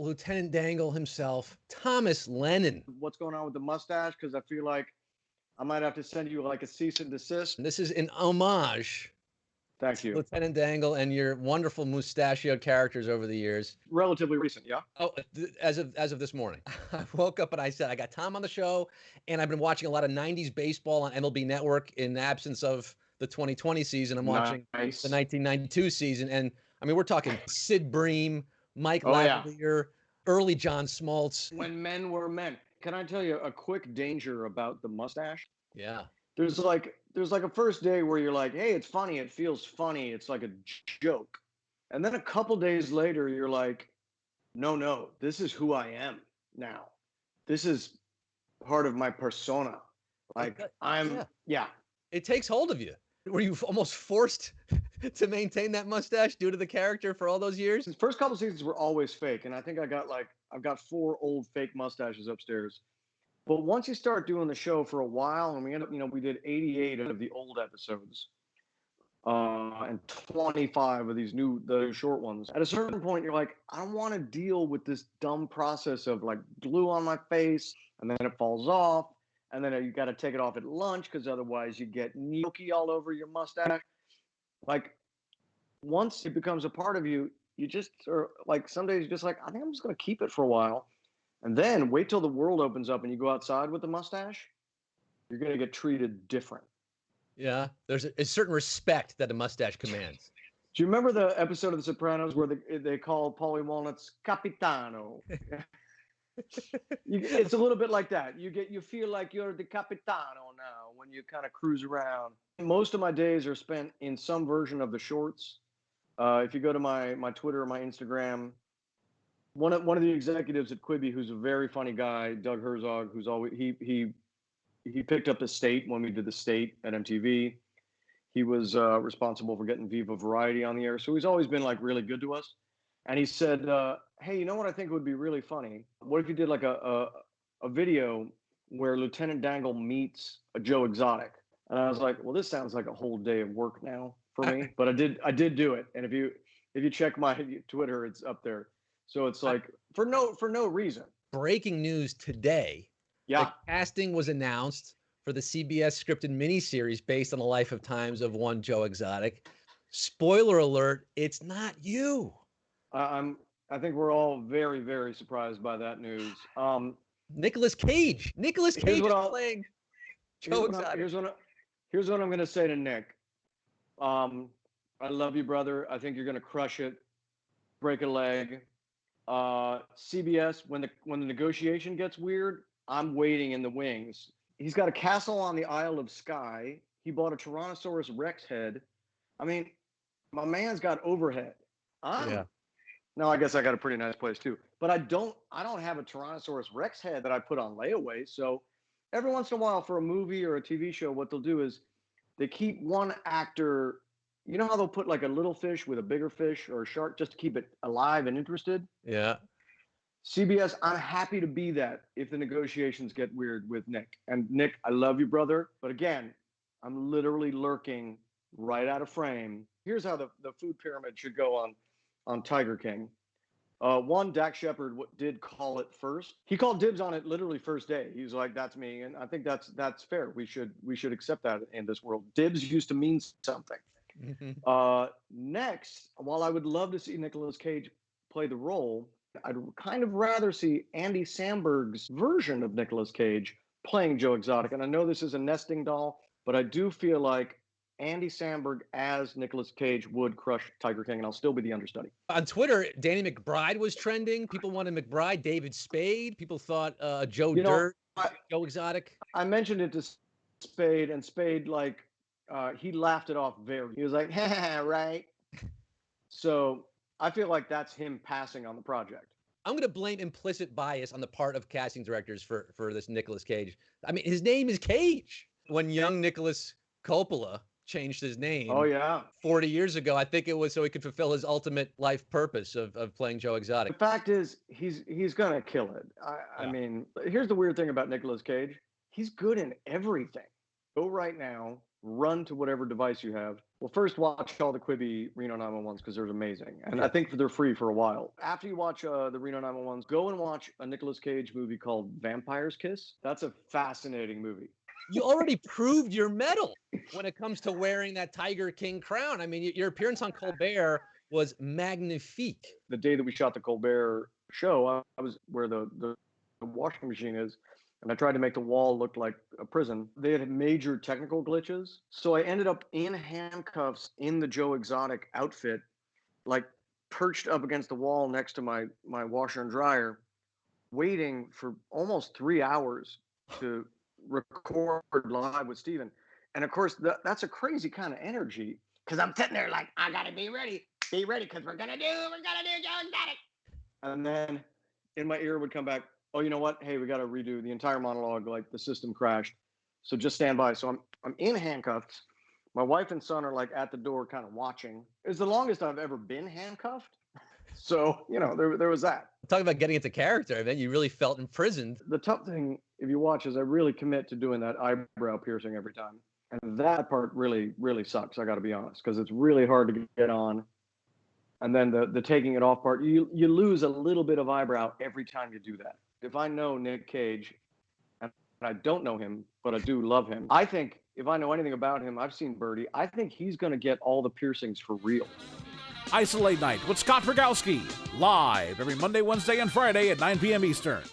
Lieutenant Dangle himself, Thomas Lennon. What's going on with the mustache? Because I feel like I might have to send you like a cease and desist. This is an homage. Thank you. Lieutenant Dangle and your wonderful mustachioed characters over the years. Relatively recent, yeah? Oh, as of this morning. I woke up and I said, I got Tom on the show, and I've been watching a lot of 90s baseball on MLB Network in the absence of the 2020 season. I'm watching the 1992 season, and I mean, we're talking Sid Bream, Mike Lavalier, early John Smoltz. When men were men. Can I tell you a quick danger about the mustache? Yeah. There's like a first day where you're like, hey, it's funny. It feels funny. It's like a joke. And then a couple days later, you're like, no, this is who I am now. This is part of my persona. Like It takes hold of you. Were you almost forced to maintain that mustache due to the character for all those years? The first couple seasons were always fake. And I think I've got 4 old fake mustaches upstairs. But once you start doing the show for a while, and we end up, we did 88 of the old episodes, and 25 of the short ones. At a certain point, you're like, I don't want to deal with this dumb process of like glue on my face, and then it falls off, and then you got to take it off at lunch because otherwise you get gnocchi all over your mustache. Like, once it becomes a part of you, you just are like, some days you're just like, I think I'm just going to keep it for a while. And then wait till the world opens up and you go outside with the mustache, you're going to get treated different. Yeah, there's a certain respect that a mustache commands. Do you remember the episode of The Sopranos where they call Paulie Walnuts Capitano? It's a little bit like that. You feel like you're the Capitano now when you kind of cruise around. Most of my days are spent in some version of the shorts. If you go to my Twitter or my Instagram, one of the executives at Quibi, who's a very funny guy, Doug Herzog, who's always he picked up The State when we did The State at MTV. He was responsible for getting Viva Variety on the air, so he's always been like really good to us. And he said, "Hey, you know what I think would be really funny? What if you did like a video where Lieutenant Dangle meets a Joe Exotic?" And I was like, "Well, this sounds like a whole day of work now for me." But I did do it, and if you check my Twitter, it's up there. So it's like for no reason. Breaking news today. Yeah. The casting was announced for the CBS scripted miniseries based on the life of times of one Joe Exotic. Spoiler alert, it's not you. I think we're all very, very surprised by that news. Nicolas Cage. Nicolas Cage is playing Joe Exotic. Here's what I'm going to say to Nick. I love you, brother. I think you're going to crush it. Break a leg. CBS, when the negotiation gets weird, I'm waiting in the wings. He's got a castle on the Isle of Skye. He bought a Tyrannosaurus Rex head. I mean, my man's got overhead. Yeah. Now I guess I got a pretty nice place too. But I don't have a Tyrannosaurus Rex head that I put on layaway. So every once in a while for a movie or a TV show, what they'll do is they keep one actor. You know how they'll put like a little fish with a bigger fish or a shark just to keep it alive and interested? Yeah. CBS, I'm happy to be that if the negotiations get weird with Nick. And Nick, I love you, brother. But again, I'm literally lurking right out of frame. Here's how the food pyramid should go on Tiger King. One, Dak Shepard did call it first. He called dibs on it literally first day. He was like, "That's me," and I think that's fair. We should accept that in this world. Dibs used to mean something. Mm-hmm. Next, while I would love to see Nicolas Cage play the role, I'd kind of rather see Andy Samberg's version of Nicolas Cage playing Joe Exotic. And I know this is a nesting doll, but I do feel like Andy Samberg as Nicolas Cage would crush Tiger King, and I'll still be the understudy. On Twitter, Danny McBride was trending. People wanted McBride. David Spade. People thought Joe Dirt, Joe Exotic. I mentioned it to Spade, and Spade, like, he laughed it off He was like, "Ha, right." So I feel like that's him passing on the project. I'm going to blame implicit bias on the part of casting directors for this Nicolas Cage. I mean, his name is Cage. When young Nicholas Coppola changed his name 40 years ago, I think it was so he could fulfill his ultimate life purpose of playing Joe Exotic. The fact is, he's going to kill it. I mean, here's the weird thing about Nicolas Cage. He's good in everything. Go right now, run to whatever device you have. Well, first watch all the Quibi Reno 911s because they're amazing. And I think they're free for a while. After you watch the Reno 911s, go and watch a Nicolas Cage movie called Vampire's Kiss. That's a fascinating movie. You already proved your mettle when it comes to wearing that Tiger King crown. I mean, your appearance on Colbert was magnifique. The day that we shot the Colbert show, I was where the washing machine is, and I tried to make the wall look like a prison. They had major technical glitches, so I ended up in handcuffs in the Joe Exotic outfit, like perched up against the wall next to my washer and dryer, waiting for almost 3 hours to record live with Steven. And of course, that's a crazy kind of energy, because I'm sitting there like, I gotta be ready, because we're gonna do Joe Exotic. And then in my ear would come back, oh, you know what? Hey, we got to redo the entire monologue. Like, the system crashed. So just stand by. So I'm in handcuffs. My wife and son are like at the door kind of watching. It's the longest I've ever been handcuffed. So, you know, there was that. Talk about getting into character. Then you really felt imprisoned. The tough thing, if you watch, is I really commit to doing that eyebrow piercing every time. And that part really, really sucks, I got to be honest, because it's really hard to get on. And then the taking it off part, you lose a little bit of eyebrow every time you do that. If I know Nick Cage, and I don't know him, but I do love him, I think if I know anything about him, I've seen Birdie, I think he's going to get all the piercings for real. IsoLate Night with Scott Rogowski, live every Monday, Wednesday, and Friday at 9 p.m. Eastern.